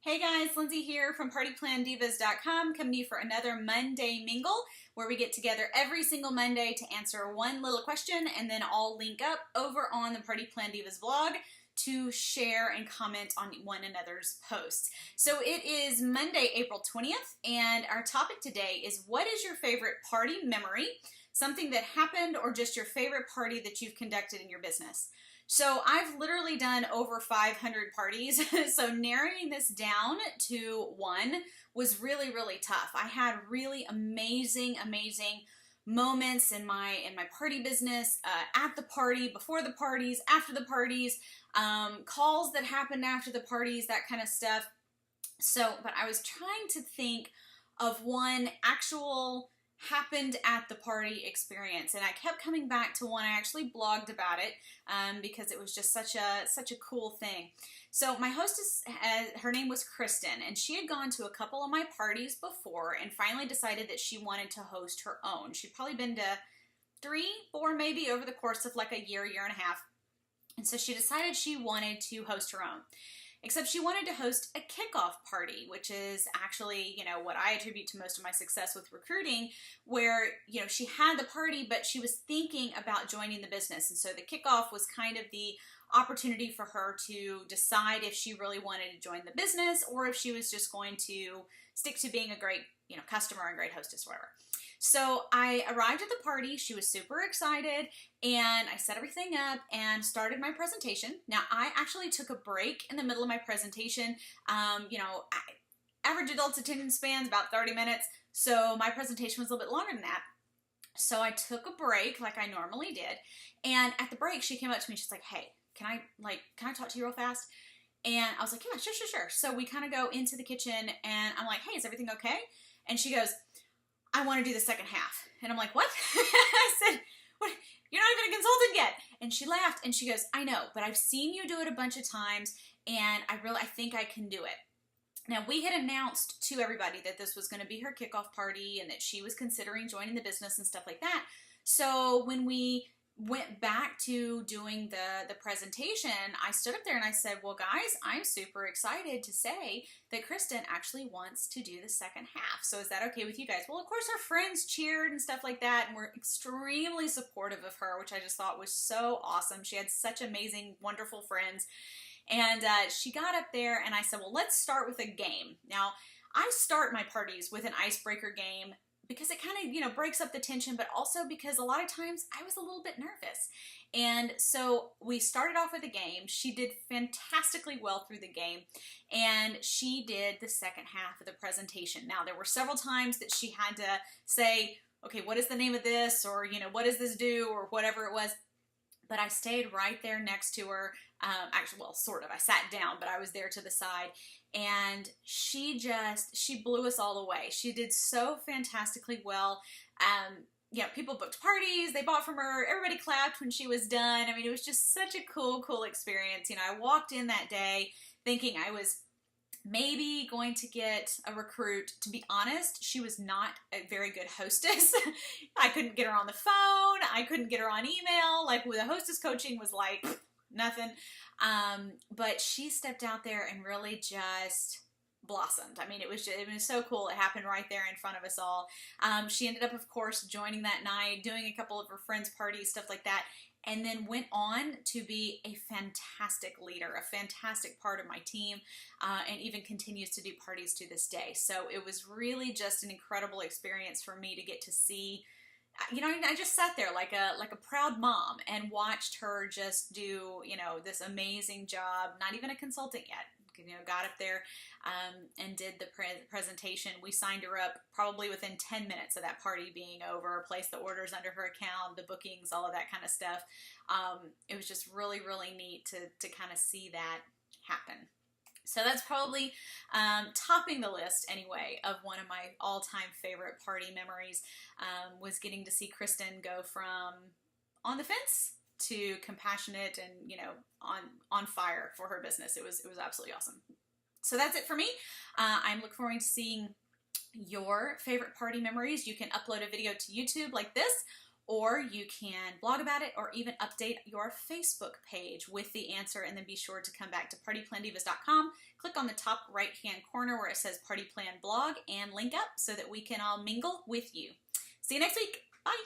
Hey guys, Lindsay here from PartyPlanDivas.com, coming to you for another Monday Mingle, where we get together every single Monday to answer one little question, and then all link up over on the Party Plan Divas blog to share and comment on one another's posts. So it is Monday, April 20th, and our topic today is, what is your favorite party memory? Something that happened or just your favorite party that you've conducted in your business. So I've literally done over 500 parties, so narrowing this down to one was really, really tough. I had really amazing moments in my party business, at the party, before the parties, after the parties, calls that happened after the parties, that kind of stuff. So, but I was trying to think of one actual happened at the party experience, and I kept coming back to one. I actually blogged about it because it was just such a cool thing. So my hostess, her name was Kristen, and she had gone to a couple of my parties before and finally decided that she wanted to host her own. She'd probably been to 3, 4 maybe over the course of like a year and a half, and so she decided she wanted to host her own. Except she wanted to host a kickoff party, which is actually, what I attribute to most of my success with recruiting, where, she had the party, but she was thinking about joining the business. And so the kickoff was kind of the opportunity for her to decide if she really wanted to join the business or if she was just going to stick to being a great, customer and great hostess, whatever. So I arrived at the party. She was super excited, and I set everything up and started my presentation. Now, I actually took a break in the middle of my presentation. Average adult's attention span's about 30 minutes, so my presentation was a little bit longer than that. So I took a break like I normally did, and at the break, she came up to me. She's like, "Hey, can I talk to you real fast?" And I was like, "Yeah, sure." So we kind of go into the kitchen, and I'm like, "Hey, is everything okay?" And she goes, "I want to do the second half." And I'm like, "What?" I said, "What? You're not even a consultant yet." And she laughed and she goes, "I know, but I've seen you do it a bunch of times, and I think I can do it." Now, we had announced to everybody that this was going to be her kickoff party and that she was considering joining the business and stuff like that. So when we went back to doing the presentation, I stood up there and I said, "Well, guys, I'm super excited to say that Kristen actually wants to do the second half. So is that okay with you guys?" Well, of course, her friends cheered and stuff like that and were extremely supportive of her, which I just thought was so awesome. She had such amazing, wonderful friends. And she got up there and I said, "Well, let's start with a game." Now, I start my parties with an icebreaker game because it kind of, breaks up the tension, but also because a lot of times I was a little bit nervous. And so we started off with a game. She did fantastically well through the game, and she did the second half of the presentation. Now, there were several times that she had to say, "Okay, what is the name of this?" Or, "What does this do?" Or whatever it was. But I stayed right there next to her. Actually, well, sort of. I sat down, but I was there to the side. And she blew us all away. She did so fantastically well. People booked parties. They bought from her. Everybody clapped when she was done. I mean, it was just such a cool experience. I walked in that day thinking I was maybe going to get a recruit. To be honest, she was not a very good hostess. I couldn't get her on the phone. I couldn't get her on email. Like, with the hostess coaching was like nothing. But she stepped out there and really just blossomed. I mean, it was so cool. It happened right there in front of us all. She ended up, of course, joining that night, doing a couple of her friends' parties, stuff like that, and then went on to be a fantastic leader, a fantastic part of my team, and even continues to do parties to this day. So it was really just an incredible experience for me to get to see. I just sat there like a proud mom and watched her just do, this amazing job. Not even a consultant yet. Got up there and did the presentation. We signed her up probably within 10 minutes of that party being over, placed the orders under her account, the bookings, all of that kind of stuff. It was just really neat to kind of see that happen. So that's probably topping the list anyway of one of my all-time favorite party memories, was getting to see Kristen go from on the fence to compassionate and, on fire for her business. It was absolutely awesome. So that's it for me. I'm looking forward to seeing your favorite party memories. You can upload a video to YouTube like this, or you can blog about it, or even update your Facebook page with the answer, and then be sure to come back to partyplandivas.com, click on the top right hand corner where it says Party Plan Blog, and link up so that we can all mingle with you. See you next week. Bye.